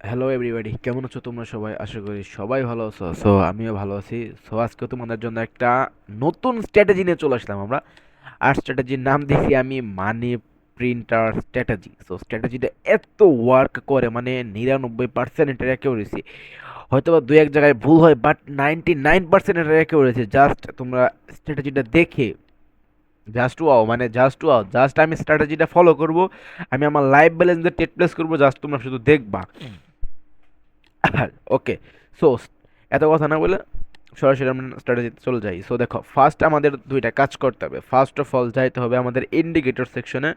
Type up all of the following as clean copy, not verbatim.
Hello everybody, কেমন আছো তোমরা সবাই? আশা করি সবাই ভালো আছো। আমিও ভালো আছি। আজকে তোমাদের জন্য একটা নতুন স্ট্র্যাটেজি নিয়ে চলে আসলাম আমরা। আর স্ট্র্যাটেজির নাম দিয়েছি আমি মানি প্রিন্টার স্ট্র্যাটেজি। স্ট্র্যাটেজিটা এত ওয়ার্ক করে, মানে 99% এটার অ্যাকিউরেসি। হয়তো বা দু এক জায়গায় ভুল হয়, বাট 99% এটার অ্যাকিউরেসি। জাস্ট তোমরা স্ট্র্যাটেজিটা দেখে জাস্ট ওয়াও, মানে জাস্ট ওয়াও। জাস্ট আমি স্ট্র্যাটেজিটা ফলো করব, আমি আমার লাইফ ব্যালেন্সে টেট প্লেস করবো, জাস্ট তোমরা শুধু দেখবা। ওকে। সো এত কথা না বলে সরাসরি আমরা স্ট্র্যাটেজিতে চলে যাই। দেখো, ফার্স্ট আমাদের দুইটা কাজ করতে হবে। ফার্স্ট অফ অল যাইতে হবে আমাদের ইন্ডিকেটর সেকশনে।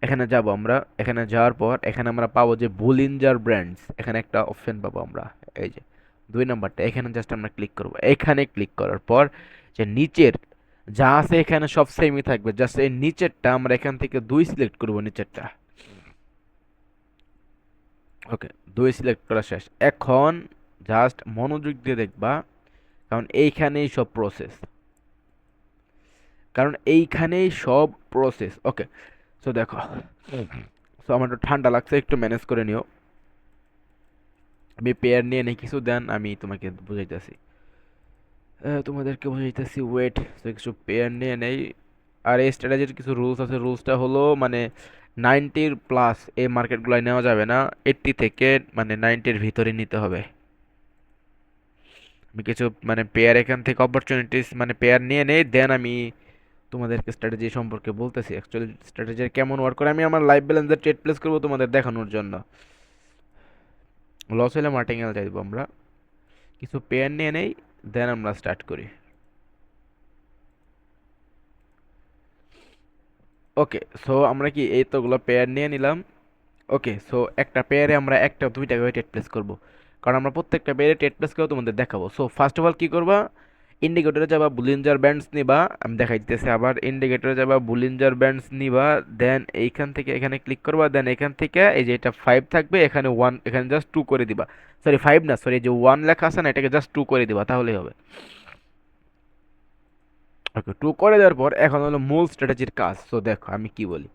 এখানে যাব আমরা। এখানে যাওয়ার পর এখানে আমরা পাবো যে বুলিঞ্জার ব্র্যান্ডস, এখানে একটা অপশন পাবো আমরা। এই যে 2 নম্বরটা, এখানে জাস্ট আমরা ক্লিক করব। এখানে ক্লিক করার পর যে নিচের যা আছে এখানে সব সেমই থাকবে, জাস্ট এই নিচেরটা আমরা এখান থেকে 2 সিলেক্ট করব, নিচেরটা। ওকে, 2 সিলেক্ট করা শেষ। এখন জাস্ট মনোযোগ দিয়ে দেখবা, কারণ এইখানেই সব প্রসেস। ওকে। দেখো, আমার একটু ঠান্ডা লাগছে, একটু ম্যানেজ করে নিও। আমি পেয়ার নিয়ে নেই কিছু, দেন আমি তোমাকে বুঝাইতেছি। তোমাদেরকে বুঝাইতেছি, ওয়েট। কিছু পেয়ার নিয়ে নেই। আর এই স্ট্র্যাটেজির কিছু রুলস আছে। রুলসটা হলো মানে 90 প্লাস এই মার্কেটগুলো নেওয়া যাবে না, 80 থেকে মানে 90-র ভিতরে নিতে হবে। আমি কিছু মানে পেয়ার এখান থেকে অপরচুনিটিস মানে পেয়ার নিয়ে নেই, দেন আমি তোমাদেরকে স্ট্র্যাটেজি সম্পর্কে বলতেছি। অ্যাকচুয়ালি স্ট্র্যাটেজি কেমন ওয়ার্ক করে আমি আমার লাইভ ব্যালেন্সে ট্রেড প্লেস করবো তোমাদের দেখানোর জন্য। লস হলে মার্টিঙ্গেল চাইবো আমরা। কিছু পেয়ার নিয়ে নেই, দেন আমরা স্টার্ট করি। ওকে। আমরা কি এই তোগুলো পেয়ার নিয়ে নিলাম। ওকে। একটা পেয়ারে আমরা একটা দুইটা করে ট্রেড প্লেস করবো, কারণ আমরা প্রত্যেকটা পেয়ারে ট্রেড প্লেস করে তোমাদের দেখাবো। ফার্স্ট অফ অল কি করবা, ইন্ডিকেটরে যাবা, বুলিঞ্জার ব্যান্ডস নিবা। আমি দেখাই দিতেছি আবার। ইন্ডিকেটরে যাবা, বুলিঞ্জার ব্যান্ডস নিবা, দেন এইখান থেকে এখানে ক্লিক করবা, দেন এখান থেকে এই যে এটা 5 থাকবে, এখানে 1, এখানে জাস্ট 2 করে দিবা। সরি 5 না, সরি, যে 1 লেখা আছে না, এটাকে জাস্ট 2 করে দিবা, তাহলেই হবে। ওকে, 2 করে দেওয়ার পর এখন হলো মূল স্ট্র্যাটেজির কাজ। দেখো আমি কি বলি।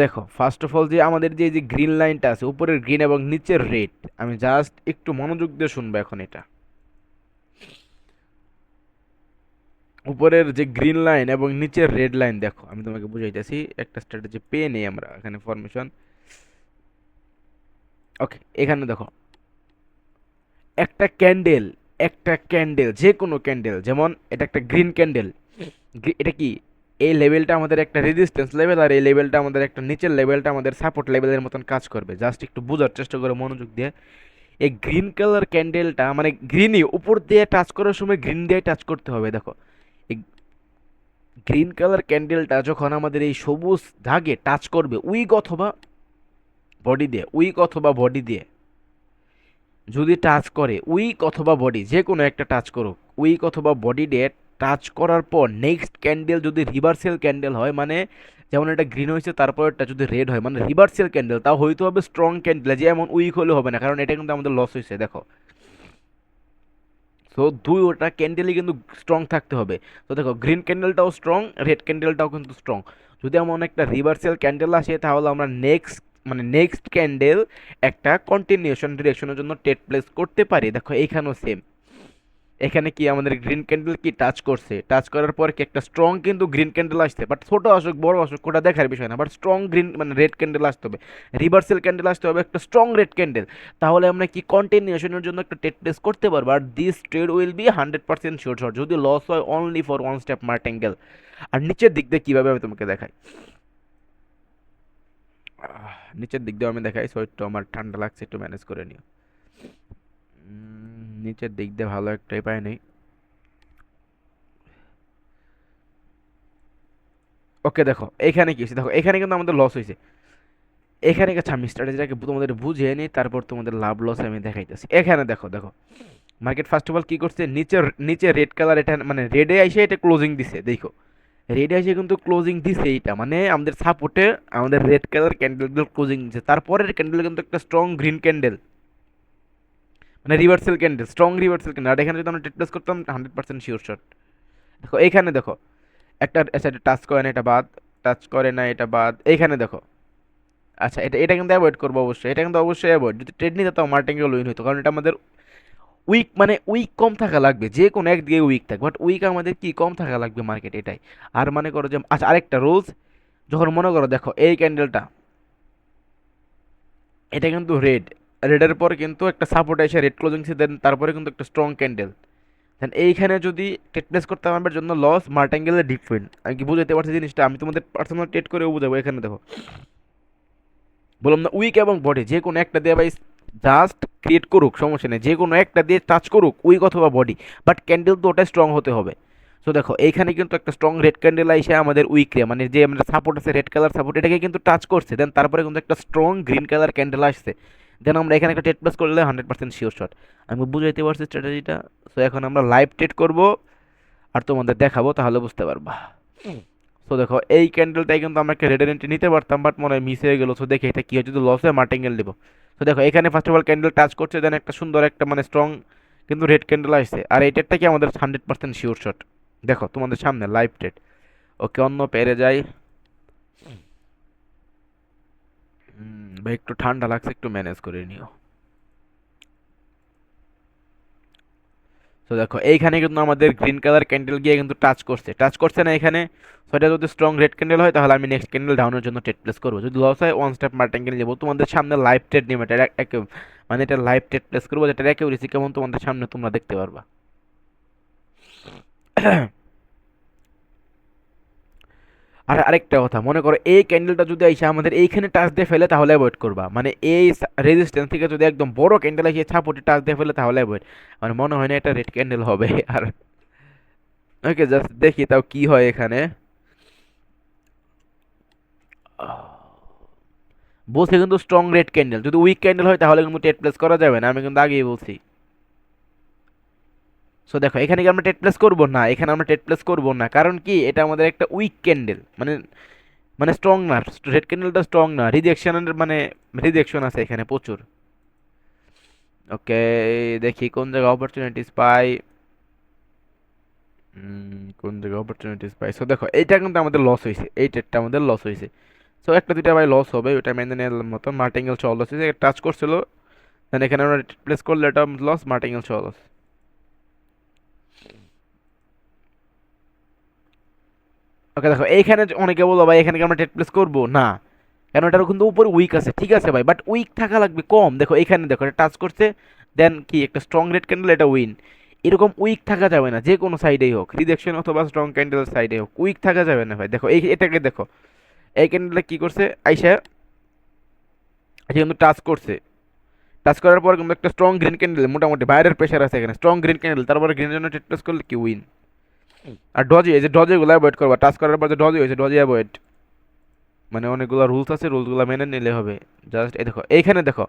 দেখো, ফার্স্ট অফ অল যে আমাদের যে যে গ্রিন লাইনটা আছে, উপরের গ্রিন এবং নিচের রেড, আমি জাস্ট একটু মনোযোগ দিয়ে শুনবো এখন এটা। উপরের যে গ্রিন লাইন এবং নিচের রেড লাইন, দেখো আমি তোমাকে বুঝাইতেছি। একটা স্ট্র্যাটেজি পেয়ে নেই আমরা এখানে, ফরমেশন। ওকে, এখানে দেখো একটা ক্যান্ডেল, একটা ক্যান্ডেল, যে কোনো ক্যান্ডেল, যেমন এটা একটা গ্রিন ক্যান্ডেল। এটা কি, এই লেভেলটা আমাদের একটা রেজিস্ট্যান্স লেভেল, আর এই লেভেলটা আমাদের একটা নিচের লেভেলটা আমাদের সাপোর্ট লেভেলের মতন কাজ করবে। জাস্ট একটু বোঝার চেষ্টা করে মনোযোগ দিয়ে। এই গ্রিন কালার ক্যান্ডেলটা মানে গ্রিনই উপর দিয়ে টাচ করার সময় গ্রিন দিয়ে টাচ করতে হবে। দেখো, এই গ্রিন কালার ক্যান্ডেলটা যখন আমাদের এই সবুজ দাগে টাচ করবে, উইক অথবা বডি দিয়ে যদি টাচ করে, উইক অথবা বডি যে কোনো একটা টাচ করুক, উইক অথবা বডি দিয়ে টাচ করার পর নেক্সট ক্যান্ডেল যদি রিভার্সাল ক্যান্ডেল হয়, মানে যেমন এটা গ্রিন হয়েছে তারপর এটা যদি রেড হয়, মানে রিভার্সাল ক্যান্ডেল, তাও হইতে হবে স্ট্রং ক্যান্ডেল। যে এমন উইক হলে হবে না, কারণ এটা কিন্তু আমাদের লস হয়েছে। দেখো, ওটা ক্যান্ডেলই কিন্তু স্ট্রং থাকতে হবে। দেখো, গ্রিন ক্যান্ডেলটাও স্ট্রং, রেড ক্যান্ডেলটাও কিন্তু স্ট্রং। যদি এমন একটা রিভার্সাল ক্যান্ডেল আসে, তাহলে আমরা নেক্সট ক্যান্ডেল একটা কন্টিনিউশন ডিরেকশনের জন্য টেট প্লেস করতে পারি। দেখো এইখানেও সেম। এখানে কি আমাদের গ্রিন ক্যান্ডেল কি টাচ করছে, টাচ করার পর কি একটা স্ট্রং কিন্তু গ্রিন ক্যান্ডেল আসছে, বাট ছোট আসুক বড় আসুক ওটা দেখার বিষয় না, বাট স্ট্রং গ্রিন মানে রেড ক্যান্ডেল আসতে হবে। রিভার্সাল ক্যান্ডেল আসতে হবে একটা স্ট্রং রেড ক্যান্ডেল। তাহলে আমরা কি কন্টিনিউশনের জন্য একটা ট্রেড প্লেস করতে পারবো। আর this trade will be 100% sure shot, যদি লস হয় only for one step martingale. আর নিচের দিক দিয়ে কীভাবে আমি তোমাকে দেখাই। নিচের দিক দিয়ে আমি দেখাই। একটু আমার ঠান্ডা লাগছে, একটু ম্যানেজ করে নিও। নিচের দিক দিয়ে ভালো একটাই পাই নেই। ওকে, দেখো এখানে কি হয়েছে, দেখো এখানে কিন্তু আমাদের লস হয়েছে। এখানে গেছে, আমি স্ট্র্যাটেজিটাকে তোমাদের বুঝিয়ে নিই, তারপর তোমাদের লাভ লস আমি দেখাইতেছি। এখানে দেখো, মার্কেট ফার্স্ট অফ অল কি করছে, নিচে রেড কালার, এটা মানে রেডে এসে এটা ক্লোজিং দিছে। দেখো, রেডে এসে কিন্তু ক্লোজিং দিছে, এইটা মানে আমাদের সাপোর্টে আমাদের রেড কালার ক্যান্ডেলগুলো ক্লোজিং দিচ্ছে। তারপরের ক্যান্ডেল কিন্তু একটা স্ট্রং গ্রিন ক্যান্ডেল, মানে reversal candle, strong reversal candle. আর এখানে যদি আমরা ট্রেড প্লেস করতাম 100% শিওর শট। দেখো এখানে দেখো, একটা টাচ করে না এটা বাদ, টাচ করে না এটা বাদ। এইখানে দেখো, আচ্ছা, এটা এটা কিন্তু অ্যাভয়েড করবো অবশ্যই, এটা কিন্তু অবশ্যই অ্যাভয়েড। যদি ট্রেড নিতে তাও মার্টিঙ্গেল উইন হইতো, কারণ এটা আমাদের উইক, মানে উইক কম থাকা লাগবে, যে কোনো একদিকে উইক থাকবে, বাট উইক আমাদের কি কম থাকা লাগবে মার্কেট, এটাই। আর মনে করো যে আচ্ছা আরেকটা রুলস, যখন মনে করো দেখো এই ক্যান্ডেলটা, এটা কিন্তু রেডের পর কিন্তু একটা সাপোর্ট এসে রেড ক্লোজিং দেন, তারপরে কিন্তু একটা স্ট্রং ক্যান্ডেল, দেন এইখানে যদি ট্রেড প্লেস করতে আমার জন্য লস মার্টিঙ্গেলের ডিফারেন্ট। আমি কি বুঝাতে পারছি জিনিসটা? আমি তোমাদের পার্সোনাল ট্রেড করেও বুঝাবো। এখানে দেখো, বললাম না উইক এবং বডি যে কোনো একটা দিয়ে ভাই জাস্ট ক্রিয়েট করুক, সমস্যা নেই, যে কোনো একটা দিয়ে টাচ করুক, উইক অথবা বডি, বাট ক্যান্ডেল তো ওটা স্ট্রং হতে হবে। সো দেখো এইখানে কিন্তু একটা স্ট্রং রেড ক্যান্ডেল আইসে আমাদের উইকরে, মানে যে আমাদের সাপোর্ট আছে রেড কালার সাপোর্ট, এটাকে কিন্তু টাচ করছে, দেন তারপরে কিন্তু একটা স্ট্রং গ্রিন কালার ক্যান্ডেল আসছে, দেন আমরা এখানে একটা ট্রেড প্লেস করলে 100% শিওর শট। আমি বুঝাইতে পারছি স্ট্র্যাটেজিটা। সো এখন আমরা লাইভ ট্রেড করব আর তোমাদের দেখাবো, তাহলে বুঝতে পারবা। সো দেখো এই ক্যান্ডেলটাই কিন্তু আমরা একটা রেডের এন্ট্রি নিতে পারতাম, বাট মনে হয় মিস হয়ে গেল। সো দেখি এটা কি হয়, যদি লস হয় মার্টিঙ্গেল দেবো। তো দেখো এখানে first of all candle touch করছে, দেন একটা সুন্দর একটা মানে স্ট্রং কিন্তু রেড ক্যান্ডেল আসছে, আর এইটারটা কি আমাদের 100% শিওর শট। দেখো তোমাদের সামনে লাইভ ট্রেড। ওকে, অন্য পেরে যাই। ভাই একটু ঠান্ডা লাগছে, একটু ম্যানেজ করে নিও। তো দেখো এইখানে কিন্তু আমাদের গ্রিন কালার ক্যান্ডেল গিয়ে কিন্তু টাচ করছে না এখানে। সো এটা যদি স্ট্রং রেড ক্যান্ডেল হয় তাহলে আমি নেক্সট ক্যান্ডেল ডাউনের জন্য ট্রেড প্লেস করবো, যদি লস হয় ওয়ান স্টেপ মার্টিঙ্গেল নেবো। তোমাদের সামনে লাইভ ট্রেড নেবে, এটা মানে এটা লাইভ ট্রেড প্লেস করবো, যেটা অ্যাকিউরেসি কেমন তোমাদের সামনে তোমরা দেখতে পারবা। আর আরেকটা কথা, মনে করো এই ক্যান্ডেলটা যদি এসে আমাদের এইখানে টাচ দিয়ে ফেলে তাহলে অ্যাভয়েড করবা, মানে এই রেজিস্ট্যান্স থেকে যদি একদম বড় ক্যান্ডেল এসে ছাপোটি টাচ দিয়ে ফেলে তাহলে অ্যাভয়েড। মানে মনে হয় না এটা রেড ক্যান্ডেল হবে। আর ওকে, জাস্ট দেখি তাও কি হয় এখানে। বলছে কিন্তু স্ট্রং রেড ক্যান্ডেল, যদি উইক ক্যান্ডেল হয় তাহলে কিন্তু টেট প্লেস করা যাবে না, আমি কিন্তু আগেই বলছি। সো দেখো এখানে কি আমরা টেট প্লেস করবো না, এখানে আমরা টেট প্লেস করবো না, কারণ কি এটা আমাদের একটা উইক ক্যান্ডেল, মানে মানে স্ট্রং না, রেড ক্যান্ডেলটা স্ট্রং না, রিজেকশনের মানে রিজেকশন আছে এখানে প্রচুর। ওকে, দেখি কোন জায়গায় অপরচুনিটিস পাই। কোন জায়গায় অপরচুনিটিস পাই। সো দেখো এইটা কিন্তু আমাদের লস হয়েছে, এই ট্রেডটা আমাদের লস হয়েছে। সো একটা দুইটা ভাই লস হবে, ওটা মেনে নেওয়ার মতো। মার্টিঙ্গেল ছ লস হয়েছে, টাচ করছিল, দেন এখানে আমরা প্লেস করলে এটা লস, মার্টিঙ্গেল ছ লস। ওকে দেখো এইখানে অনেকে বলবো ভাই এখানে কি আমরা ট্রেড প্লেস করবো না, কেন এটার কিন্তু উপরে উইক আছে, ঠিক আছে ভাই, বাট উইক থাকা লাগবে কম। দেখো এখানে দেখো এটা টাচ করছে, দেন কি একটা স্ট্রং রেড ক্যান্ডেল, এটা উইন। এরকম উইক থাকা যাবে না, যে কোনো সাইডেই হোক, রিজেকশন অথবা স্ট্রং ক্যান্ডেল সাইডে হোক, উইক থাকা যাবে না ভাই। দেখো এই এটাকে দেখো, এই ক্যান্ডেলটা কি করছে আইসা, এটা কিন্তু টাচ করছে, টাচ করার পর কিন্তু একটা স্ট্রং গ্রিন ক্যান্ডেল, মোটামুটি বাইরের প্রেশার আছে এখানে, স্ট্রং গ্রিন ক্যান্ডেল, তারপরে গ্রিনের জন্য ট্রেড প্লেস করলে কি উইন। আর ডজি, এই যে ডজিগুলো অ্যাভয়েড করবা, টাচ করার পর যে ডজি হয়েছে ডজি অ্যাভয়েড, মানে অনেকগুলো রুলস আছে, রুলসগুলো মেনে নিলে হবে। জাস্ট এই দেখো এইখানে দেখো,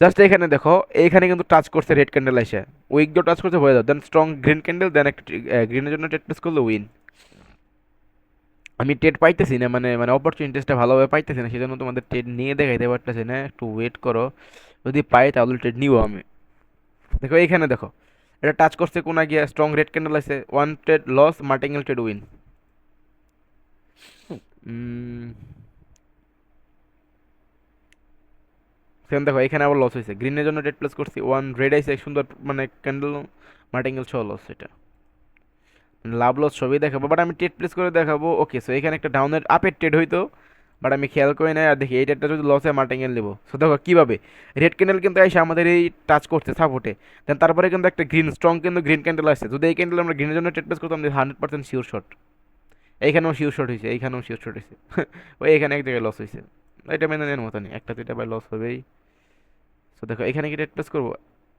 জাস্ট এখানে দেখো, এইখানে কিন্তু টাচ করছে রেড ক্যান্ডেল এসে, উইক দিয়ে টাচ করছে হয়ে যাও, দেন স্ট্রং গ্রিন ক্যান্ডেল, দেন একটা গ্রিনের জন্য ট্রেড প্লেস করলে উইন। আমি ট্রেড পাইতেছি না, মানে মানে অপরচুনিটিসটা ভালোভাবে পাইতেছি না, সেজন্য তোমাদের ট্রেড নিয়ে দেখাইতে পারতেছি না, একটু ওয়েট করো, যদি পাই তাহলে ট্রেড নিবো আমি। দেখো এইখানে দেখো, এটা টাচ করছে কোনা গিয়া, স্ট্রং রেড ক্যান্ডেল আছে, one trade loss, martingale trade win. সেখানে দেখো এখানে আবার লস হয়েছে, গ্রিনের জন্য রেড প্লেস করছি, ওয়ান রেড আইসে সুন্দর মানে ক্যান্ডেল, মার্টিঙ্গেল ছ লস, এটা লাভ লস সবই দেখাবো, বাট আমি ট্রেড প্লেস করে দেখাবো। ওকে, সো এখানে একটা ডাউনের আপের ট্রেড হইতো, বাট আমি খেয়াল করি নাই, আর দেখি এই ট্রেডটা যদি লস হয় মার্টিঙ্গেল নেবো। সো দেখো কীভাবে রেড ক্যান্ডেল কিন্তু এসে আমাদের এই টাচ করছে সাপোর্টে, দেন তারপরে কিন্তু একটা গ্রিন স্ট্রং কিন্তু গ্রিন ক্যান্ডেল আসছে, যদি এই ক্যান্ডেল আমরা গ্রিনের জন্য ট্রেড প্লেস করতাম 100% শিওর শট। এইখানেও শিওর শট হয়েছে, এইখানেও শিওর শট হয়েছে। ওই এখানে এক জায়গায় লস হয়েছে, এটা মেনে নেওয়ার মতো নেই, একটা দুইটা বাই লস হবেই। সো দেখো এখানে কি ট্রেড প্লেস করবো,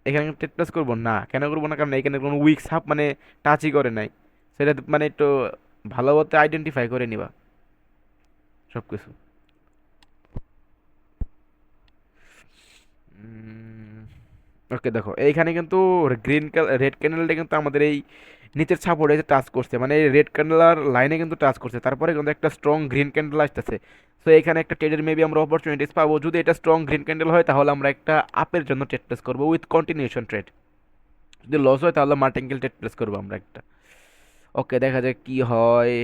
এখানে কি ট্রেড প্লেস করবো না, কেন করবো না, কারণ এখানে কোনো উইক সাপ মানে টাচই করে নাই। সেটা মানে একটু ভালোমতো আইডেন্টিফাই করে নিবা সব কিছু। ওকে দেখো এইখানে কিন্তু গ্রিন রেড ক্যান্ডেলটা কিন্তু আমাদের এই নিচের সাপোর্টে টাচ করছে, মানে এই রেড ক্যান্ডেলার লাইনে কিন্তু টাচ করছে, তারপরে কিন্তু একটা স্ট্রং গ্রিন ক্যান্ডেল আসতেছে। সো এখানে একটা ট্রেডের মেবি আমরা অপরচুনিটিস পাবো, যদি এটা স্ট্রং গ্রিন ক্যান্ডেল হয় তাহলে আমরা একটা আপের জন্য ট্রেড প্লেস করবো উইথ কন্টিনিউশন ট্রেড, যদি লস হয় তাহলে মার্টিঙ্গেল ট্রেড প্লেস করবো আমরা একটা। ওকে দেখা যাক কি হয়।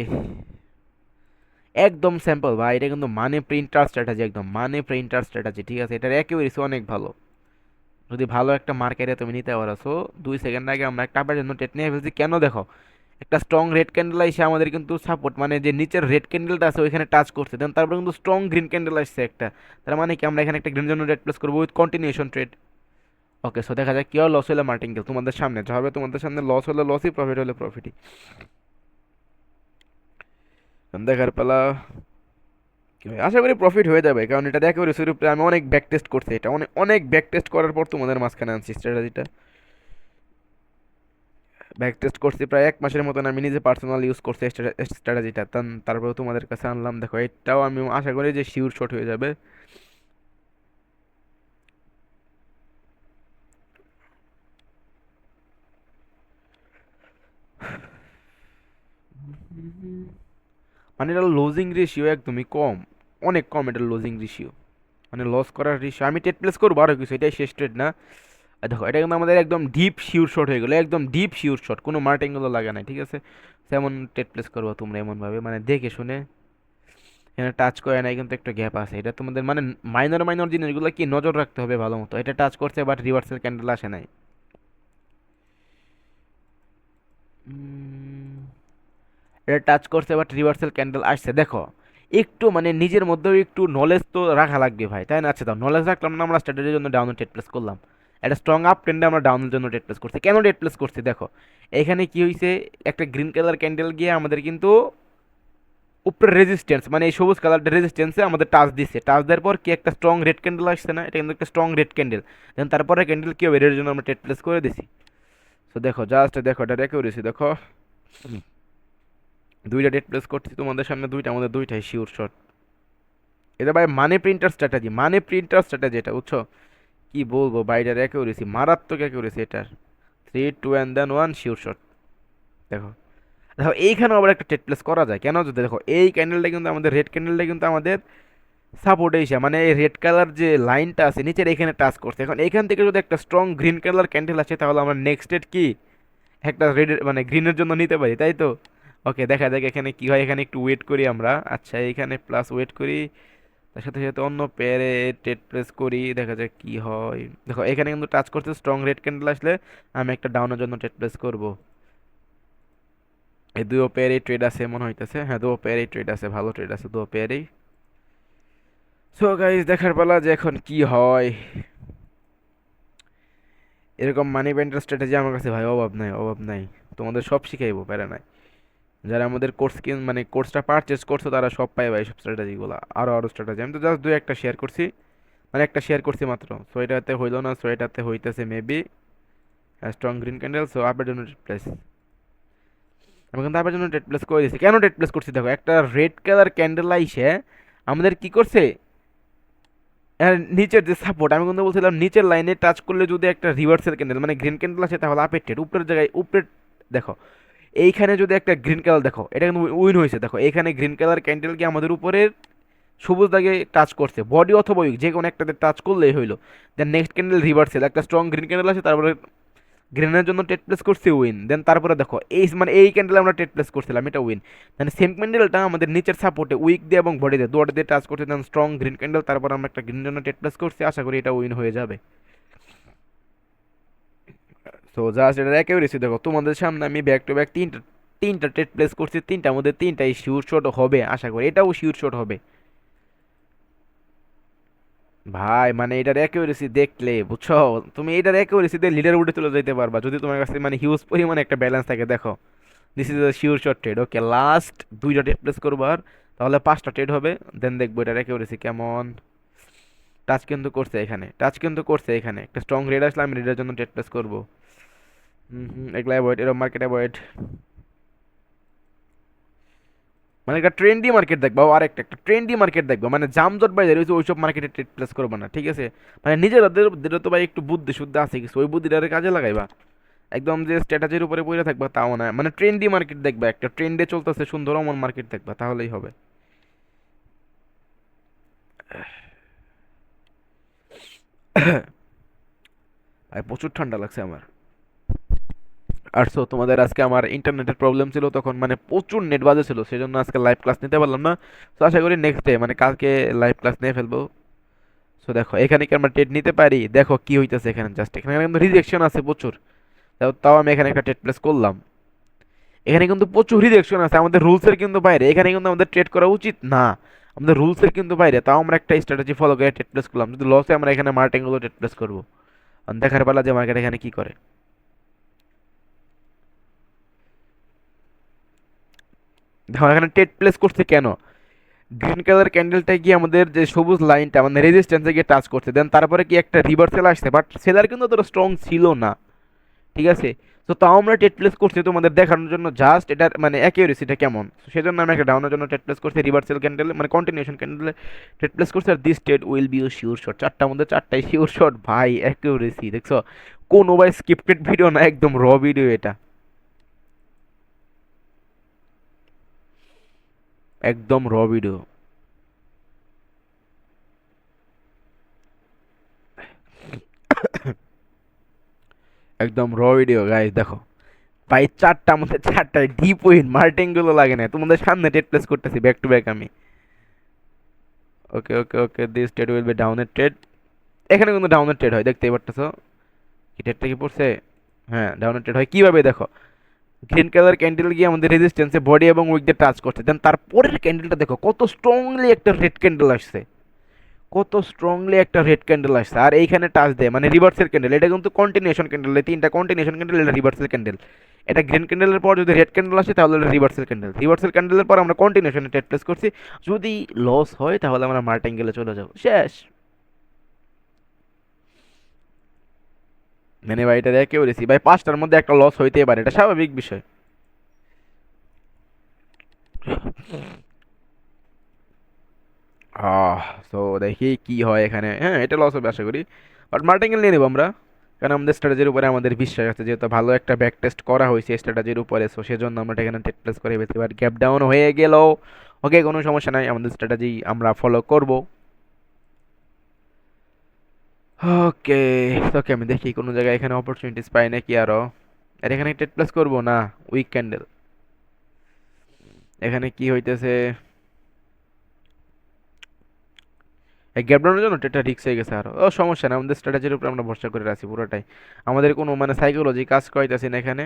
একদম স্যাম্পল ভাই, এটা কিন্তু মানি প্রিন্টার স্ট্র্যাটেজি, একদম মানি প্রিন্টার স্ট্র্যাটেজি, ঠিক আছে? এটার অ্যাকিউরেসি অনেক ভালো। যদি ভালো একটা মার্কেটে তুমি নিতে পারছো, 2 সেকেন্ড আগে আমরা একটা আবার জন্য টেট নিয়ে ফেলছি কেন দেখো, একটা স্ট্রং রেড ক্যান্ডেল এসে আমাদের কিন্তু সাপোর্ট মানে যে নিচের রেড ক্যান্ডেলটা আছে ওইখানে টাচ করছে, দেন তারপরে কিন্তু স্ট্রং গ্রিন ক্যান্ডেল আসছে একটা। তার মানে কি আমরা এখানে একটা গ্রিন জন্য রেড প্লেস করবো with continuation trade. Okay, so দেখা যাক কি হয়, লস হলে মার্টিঙ্গেল তোমাদের সামনে যা হবে, তোমাদের সামনে লস হলে লসই, প্রফিট হলে প্রফিটই। দেখার পালা। কি হয়, আশা করি প্রফিট হয়ে যাবে, কারণ এটা একেবারে শুরু আমি অনেক ব্যাক টেস্ট করছি, এটা অনেক অনেক ব্যাক টেস্ট করার পর তোমাদের মাঝখানে আনছি স্ট্র্যাটেজিটা। ব্যাক টেস্ট করছি প্রায় 1 মাসের মতন, আমি নিজে পার্সোনাল ইউজ করছি স্ট্র্যাটেজিটা, তারপরে তোমাদের কাছে আনলাম। দেখো এটাও আমি আশা করি যে শিওর শট হয়ে যাবে। মানে এটা লুজিং রেশিও একদমই কম, অনেক কম এটা লুজিং রেশিও, মানে লস করার রেশিও। আমি ট্রেড প্লেস করবো আরও কিছু, এটাই শেষ ট্রেড না। আর দেখো এটা কিন্তু আমাদের একদম ডিপ শিওর শট হয়ে গেলো, একদম ডিপ শিওর শট, কোনো মার্টিংগুলো লাগা নাই, ঠিক আছে? যেমন ট্রেড প্লেস করবো তোমরা এমনভাবে, মানে দেখে শুনে। এখানে টাচ করে নাই কিন্তু একটা গ্যাপ আছে, এটা তোমাদের মানে মাইনর মাইনর জিনিসগুলো কি নজর রাখতে হবে ভালো মতো। এটা টাচ করছে বাট রিভার্সাল ক্যান্ডেল আসে নাই। উম, এটা টাচ করছে বাট রিভার্সাল ক্যান্ডেল আসছে, দেখো একটু মানে নিজের মধ্যেও একটু নলেজ তো রাখা লাগবে ভাই, তাই না? আচ্ছা দাও, নলেজ রাখলাম না, আমরা স্ট্র্যাটেজির জন্য ডাউন ট্রেড প্লেস করলাম, একটা স্ট্রং আপ ট্রেন্ডে আমরা ডাউনের জন্য ট্রেড প্লেস করছি। কেন ট্রেড প্লেস করছি দেখো, এখানে কি হয়েছে, একটা গ্রিন কালার ক্যান্ডেল গিয়ে আমাদের কিন্তু উপরে রেজিস্ট্যান্স মানে এই সবুজ কালারটা রেজিস্ট্যান্সে আমাদের টাচ দিচ্ছে, টাচ দেওয়ার পর কি একটা স্ট্রং রেড ক্যান্ডেল আসছে না, এটা কিন্তু একটা স্ট্রং রেড ক্যান্ডেল। দেন তারপরে ক্যান্ডেল কি হবে, এর জন্য আমরা ট্রেড প্লেস করে দিছি। সো দেখো জাস্ট দেখো এটা রেখে দেখো, দুইটা ডেট প্লেস করছি তোমাদের সামনে, দুইটা আমাদের দুইটাই শিওর শট। এটা ভাই মানি প্রিন্টার স্ট্র্যাটেজি, মানি প্রিন্টার স্ট্র্যাটেজি এটা, বুঝছো? কি বলবো ভাই, এটার অ্যাকিউরেসি মারাত্মক, অ্যাকিউরেসি এটার। 3 2 and then 1 শিওর শট। দেখো দেখো এইখানেও আবার একটা ট্রেড প্লেস করা যায় কেন, যদি দেখো এই ক্যান্ডেলটা কিন্তু আমাদের রেড ক্যান্ডেলটা কিন্তু আমাদের সাপোর্টে এসে মানে এই রেড কালার যে লাইনটা আছে নিচের এখানে টাচ করছে, এখন এখান থেকে যদি একটা স্ট্রং গ্রিন কালার ক্যান্ডেল আসে তাহলে আমরা নেক্সট ডেট কি একটা রেড মানে গ্রিনের জন্য নিতে পারি, তাই তো? ওকে দেখা যাক এখানে কি হয়, এখানে একটু ওয়েট করি আমরা। আচ্ছা এখানে প্লাস ওয়েট করি, তার সাথে সাথে অন্য পেয়ারে ট্রেড প্লেস করি, দেখা যাক কি হয়। দেখো এখানে কিন্তু টাচ করতে স্ট্রং রেড ক্যান্ডেল আসলে আমি একটা ডাউনের জন্য ট্রেড প্লেস করব। এই দুটো পেয়ারেই ট্রেড আছে মনে হইতেছে, হ্যাঁ দুটো পেয়ারেই ট্রেড আছে, ভালো ট্রেড আছে দুটো পেয়ারেই। সো গাইজ দেখার পালা যে এখন কি হয়। এরকম মানি ব্যান্ডার স্ট্র্যাটেজি আমার কাছে ভাই অভাব নাই, অভাব নাই। তোমাদের সব শিখাইবো, প্যারা নাই। যারা আমাদের কোর্স মানে কোর্সটা পারচেস করছো তারা সব পাইবে এইসব স্ট্র্যাটেজিগুলো, আরও আরও স্ট্র্যাটেজি। আমি তো জাস্ট দুই একটা শেয়ার করছি, মানে একটা শেয়ার করছি মাত্র। সো এটাতে হইলো না, সো এটাতে হইতেছে maybe strong green candle, so আপের জন্য ট্রেড প্লেস। আমি কিন্তু আপের জন্য ট্রেড প্লেস করে দিয়েছি, কেন ট্রেড প্লেস করছি দেখো, একটা রেড কালার ক্যান্ডেল আইসে আমাদের কি করছে, নিচের যে সাপোর্ট আমি কিন্তু বলছিলাম নিচের লাইনে টাচ করলে যদি একটা রিভার্সাল ক্যান্ডেল মানে গ্রিন ক্যান্ডেল আসে তাহলে আপের ট্রেড, উপরের জায়গায় উপরের। দেখো এইখানে যদি একটা গ্রিন কালার, দেখো এটা কিন্তু উইন হয়েছে, দেখো এখানে গ্রিন কালার ক্যান্ডেল কি আমাদের উপরের সবুজ দাগে টাচ করছে, বডি অথবা উইক যে কোনো একটাতে টাচ করলেই হইলো। দেন নেক্সট ক্যান্ডেল রিভার্সাল একটা স্ট্রং গ্রিন ক্যান্ডেল আছে, তারপরে গ্রিনের জন্য টেট প্লেস করছি উইন। দেন তারপরে দেখো এই মানে এই ক্যান্ডেল আমরা টেট প্লেস করছিলাম, এটা উইন। দেন সেম ক্যান্ডেলটা আমাদের নিচের সাপোর্টে উইক দিয়ে এবং বডি দিয়ে দুটো দিয়ে টাচ করছে, দেন স্ট্রং গ্রিন ক্যান্ডেল, তারপর আমরা একটা গ্রিন জন্য টেট প্লেস করছি, আশা করি এটা উইন হয়ে যাবে। সো জাস্ট এটা একেবারে দেখো তোমাদের সামনে আমি ব্যাক টু ব্যাক তিনটা তিনটা টেট প্লেস করছি, তিনটার মধ্যে তিনটাই শিওর শট হবে, আশা করি এটাও শিওর শট হবে। ভাই মানে এটার অ্যাকুরেসি দেখলে বুঝছো, তুমি এটার অ্যাকুরেসি দিয়ে লিডার উঠে চলে যেতে পারবা যদি তোমার কাছে মানে হিউজ পরিমাণে একটা ব্যালেন্স থাকে। দেখো this is a sure shot trade. Okay last দুইটা ট্রেড প্লেস করবো আর, তাহলে 5টা ট্রেড হবে। দেন দেখবো এটার অ্যাকুরেসি কেমন। টাচ কিন্তু করছে এখানে, টাচ কিন্তু করছে এখানে, একটা স্ট্রং রেড আসলে আমি রেডের জন্য ট্রেড প্লেস করবো। এগুলা অ্যাভয়েড, এরকম মার্কেট অ্যাভয়েড। মানে একটা ট্রেন্ডি মার্কেট দেখবা, আর একটা একটা ট্রেন্ডি মার্কেট দেখবা, মানে জামজট বাজার হয়েছে ওইসব মার্কেটে ট্রেড প্লেস করবে না, ঠিক আছে? মানে নিজের ওদের তো ভাই একটু বুদ্ধি শুদ্ধ আছে কিছু, ওই বুদ্ধিটারে কাজে লাগাইবা। একদম যে স্ট্র্যাটেজির উপরে পড়ে থাকবা তাও না, মানে ট্রেন্ডি মার্কেট দেখবা, একটা ট্রেন্ডে চলতেছে সুন্দর অমন মার্কেট দেখবা, তাহলেই হবে। ভাই প্রচুর ঠান্ডা লাগছে আমার। আর সো তোমাদের আজকে আমার ইন্টারনেটের প্রবলেম ছিল, তখন মানে প্রচুর নেট বাজে ছিল, সেজন্য আজকে লাইভ ক্লাস নিতে পারলাম না। তো আশা করি নেক্সট ডে মানে কালকে লাইভ ক্লাস নিয়ে ফেলবো। সো দেখো এখানে কি আমরা টেট নিতে পারি, দেখো কি হইতেছে এখানে, জাস্ট এখানে কিন্তু রিজেকশন আছে প্রচুর। তাও আমি এখানে একটা টেট প্লেস করলাম, এখানে কিন্তু প্রচুর রিজেকশন আছে, আমাদের রুলসের কিন্তু বাইরে, এখানে কিন্তু আমাদের ট্রেড করা উচিত না, আমাদের রুলসের কিন্তু বাইরে, তাও আমরা একটা স্ট্র্যাটেজি ফলো করে ট্রেড প্লেস করলাম। যদি লসে আমরা এখানে মার্টিনগুলো ট্রেড প্লেস করবো, আর দেখার পালা যে মার্কেট এখানে কি করে। দেখো এখানে ট্রেড প্লেস করছে কেন, গ্রিন কালার ক্যান্ডেলটা গিয়ে আমাদের যে সবুজ লাইনটা মানে রেজিস্ট্যান্সে গিয়ে টাচ করছে, দেন তারপরে কি একটা রিভার্সাল আসছে, বাট সেলার কিন্তু অতটা স্ট্রং ছিল না, ঠিক আছে। তো তাও আমরা টেট প্লেস করছি তোমাদের দেখানোর জন্য, জাস্ট এটার মানে অ্যাকিউরেসিটা কেমন, সেজন্য আমি একটা ডাউনের জন্য টেট প্লেস করছি, রিভার্সাল ক্যান্ডেল মানে কন্টিনিউশন ক্যান্ডেলে টেট প্লেস করছি। আর দিস টেট উইল বি ও শিওর শট, চারটার মধ্যে চারটাই শিওর শট ভাই, অ্যাকিউরেসি দেখছো, কোনো ভাই স্ক্রিপ্টেড ভিডিও না, একদম র ভিডিও এটা, একদম র ভিডিও। একদম র ভিডিও গাইস, দেখো ভাই চারটা মধ্যে চারটায় ডিপ উইন, মার্টিং গুলো লাগে না, তোমাদের সামনে টেট প্লেস করতেছি ব্যাক টু ব্যাক আমি। ওকে ওকে ওকে, দিস ট্রেড উইল বি ডাউনের ট্রেড, এখানে কিন্তু ডাউনের ট্রেড হয় দেখতেই পারতেছো, কি ট্রেডটা কি পড়ছে, হ্যাঁ ডাউনের ট্রেড হয় কিভাবে দেখো, গ্রিন কালার ক্যান্ডেল গিয়ে আমাদের রেজিস্ট্যান্সে বডি এবং উইক দিয়ে টাচ করছে, দেন তারপরের ক্যান্ডেলটা দেখো কত স্ট্রংলি একটা রেড ক্যান্ডেল আসছে, কত স্ট্রংলি একটা রেড ক্যান্ডেল আসছে, আর এইখানে টাচ দেয় মানে রিভার্সেল ক্যান্ডেল, এটা কিন্তু কন্টিনিউশন ক্যান্ডেল, এই তিনটা কন্টিনিউশন ক্যান্ডেল, এটা রিভার্সেল ক্যান্ডেল, এটা গ্রিন ক্যান্ডেলের পর যদি রেড ক্যান্ডেল আসে তাহলে এটা রিভার্সেল ক্যান্ডেল, রিভার্সেল ক্যান্ডেলের পর আমরা কন্টিনিউশনে ট্রেড প্লেস করছি, যদি লস হয় তাহলে আমরা মার্টিঙ্গেলে চলে যাবো, শেষ। মানে ভাই এটা দেখে বলেছি ভাই, পাঁচটার মধ্যে একটা লস হইতেই পারে, এটা স্বাভাবিক বিষয়। আহ তো দেখি কি হয় এখানে, হ্যাঁ এটা লস হবে আশা করি, বাট মার্টিঙ্গেল নিয়ে নেবো আমরা, কারণ আমাদের স্ট্র্যাটেজির উপরে আমাদের বিশ্বাস আছে, যেহেতু ভালো একটা ব্যাক টেস্ট করা হয়েছে স্ট্র্যাটেজির উপরে, সো সেজন্য আমরা এখানে টেক প্লেস করে ফেলছি, বাট গ্যাপ ডাউন হয়ে গেল, ওকে কোনো সমস্যা নাই, আমাদের স্ট্র্যাটেজি আমরা ফলো করব। ওকে, ওকে আমি দেখি কোনো জায়গায় এখানে অপরচুনিটিস পাই নাকি আরো, আর এখানে টেক প্লেস করবো না, উইক ক্যান্ডেল, এখানে কি হইতেছে, এই গ্যাপ ডাউনের জন্য এটা রিক্স হয়ে গেছে, আরো ও সমস্যা না, আমাদের স্ট্র্যাটেজির উপর আমরা ভরসা করে আছি পুরোটাই, আমাদের কোনো মানে সাইকোলজি কাজ করাইতেছি না এখানে,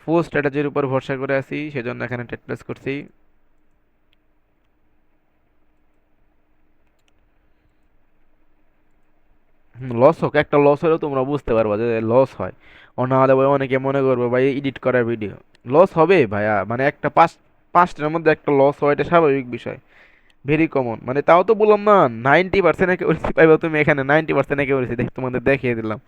ফুল স্ট্র্যাটেজির উপর ভরসা করে আছি, সেজন্য এখানে টেক প্লেস করছি। লস হোক, একটা লস হলেও তোমরা বুঝতে পারবা যে লস হয়, ও না হলে ভাই অনেকে মনে করবে ভাই এডিট করা ভিডিও, লস হবে ভাইয়া, মানে একটা পাঁচটার মধ্যে একটা লস হয়, এটা স্বাভাবিক বিষয়, ভেরি কমন, মানে তাও তো বললাম না 90% একেবারেছি পাইবা তুমি এখানে, 90% একেবারেছি দেখ তোমাদের দেখিয়ে দিলাম।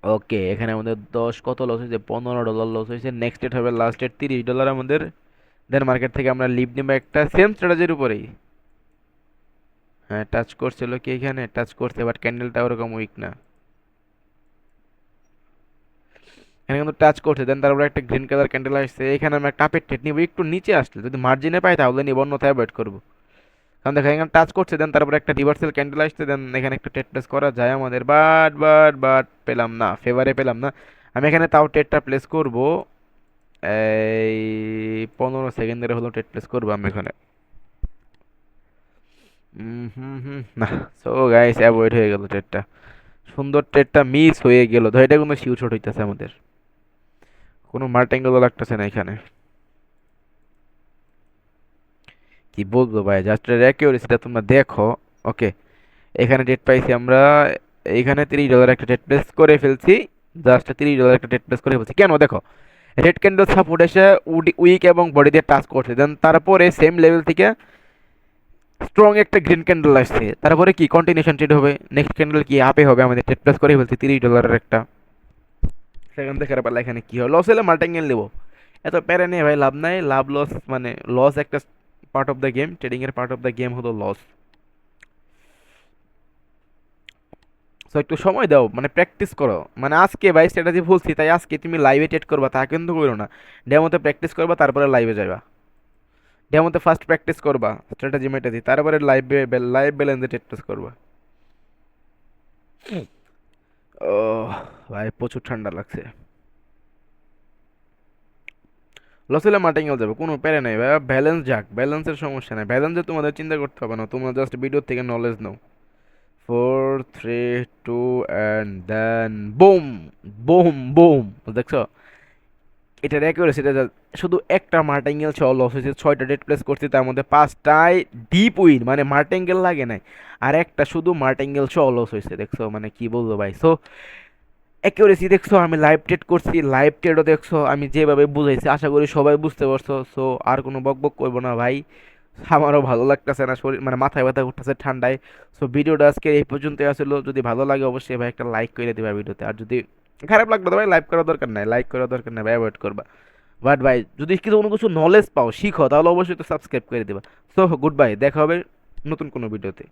ওকে এখানে আমাদের 10 কত লস হয়েছে, $15 লস হয়েছে, নেক্সট ডেট হবে লাস্ট ডেট $30 আমাদের, দেন মার্কেট থেকে আমরা লিভ নেবো একটা সেম স্ট্র্যাটেজির উপরেই। হ্যাঁ টাচ করছিল কি, এখানে টাচ করছে, বাট ক্যান্ডেলটা ওরকম উইক না, এখানে কিন্তু টাচ করছে, দেন তারপরে একটা গ্রিন কালার ক্যান্ডেল আসছে, এখানে আমরা টাপের ট্রেড নিবো, একটু নিচে আসলে যদি মার্জিনে পাই তাহলে নিব, অন্যথায় অ্যাভয়েড করবো, কারণ দেখো এখানে টাচ করছে, দেন তারপরে একটা রিভার্সাল ক্যান্ডেল আসছে, দেন এখানে একটা ট্রেড প্লেস করা যায় আমাদের, বাট পেলাম না, ফেভারে পেলাম না। আমি এখানে তাও ট্রেডটা প্লেস করব, এই 15 সেকেন্ডের হলো ট্রেড প্লেস করবো আমি এখানে। না, সো গাইস অ্যাভয়েড হয়ে গেল ট্রেডটা, সুন্দর ট্রেডটা মিস হয়ে গেল, তো এটা কিন্তু শিউ শট হইতেছে আমাদের, কোনো মার্টেঙ্গেলও লাগতেছে না এখানে, কি বলবো ভাই, জাস্ট অ্যাকিউরেসিটা তোমরা দেখো। ওকে এখানে ডেট পাইছি আমরা, এখানে $30 একটা ডেট প্লেস করে ফেলছি, জাস্ট $30 একটা ডেট প্লেস করে ফেলছি, কেন দেখো রেড ক্যান্ডেল সাপোর্ট এসে উইক এবং বডি দিয়ে টাচ করছে, দেন তারপরে সেম লেভেল থেকে স্ট্রং একটা গ্রিন ক্যান্ডেল আসছে, তারপরে কি কন্টিনিউশন ট্রেড হবে, নেক্সট ক্যান্ডেল কি আপে হবে, আমাদের ট্রেড প্লেস করে ফেলছি $30 একটা, সেখান থেকে পারলে এখানে কি হয়, লস হলে মাল্টিঙ্গেল নেবো, এত প্যারা নিয়ে ভাই লাভ নাই, লাভ লস মানে লস একটা part of the game, trading এর পার্ট অফ দ্য গেম হলো লস। সো একটু সময় দাও, মানে প্র্যাকটিস করো, মানে আজকে ভাই স্ট্র্যাটেজি বলছি তাই আজকে তুমি লাইভে ট্রেড করবা তা কিন্তু করো না, ডেমোতে প্র্যাকটিস করবা তারপরে লাইভে যাবা, ডেমোতে ফার্স্ট প্র্যাকটিস করবা স্ট্র্যাটেজি মেটাজি, তারপরে লাইভ ব্যালেন্সে ট্রেড করবা। ও ভাই প্রচুর ঠান্ডা লাগছে। লস হলে মার্টিঙ্গেল যাবে, কোনো প্যারে নাই ভাই, ব্যালেন্স যাক, ব্যালেন্সের সমস্যা নাই, ব্যালেন্সে তোমাদের চিন্তা করতে হবে না, তোমরা জাস্ট ভিডিও থেকে নলেজ নাও। 4 3 2 and then boom, boom boom. দেখছো এটার অ্যাকুরেসিটা, শুধু একটা মার্টিঙ্গেল সহ লস হয়েছে, 6টা ডেড প্লেস করছি, তার মধ্যে 5টায় ডিপ উইন, মানে মার্টিঙ্গেল লাগে নাই, আর একটা শুধু মার্টিঙ্গেল সহ লস হয়েছে। দেখছো মানে কি বলবো ভাই। সো অ্যাকিউরেসি দেখছো, আমি লাইভ ট্রেড করছি, লাইভ ট্রেডও দেখছো আমি যেভাবে বুঝাইছি, আশা করি সবাই বুঝতে পারছো। সো আর কোনো বকবক করবো না ভাই, আমারও ভালো লাগতেছে না, শরীর মানে মাথায় ব্যথা উঠতেছে ঠান্ডায়। সো ভিডিওটা আজকে এই পর্যন্তই আসলো, যদি ভালো লাগে অবশ্যই ভাই একটা লাইক করে দিবা ভিডিওতে, আর যদি খারাপ লাগলো তো ভাই লাইক করার দরকার নাই, লাইক করার দরকার নাই ভাই, অ্যাভয়েড করবা। বাট ভাই যদি কিছু কোনো কিছু নলেজ পাও, শিখো, তাহলে অবশ্যই তো সাবস্ক্রাইব করে দিবা। সো গুড বাই, দেখা হবে নতুন কোনো ভিডিওতে।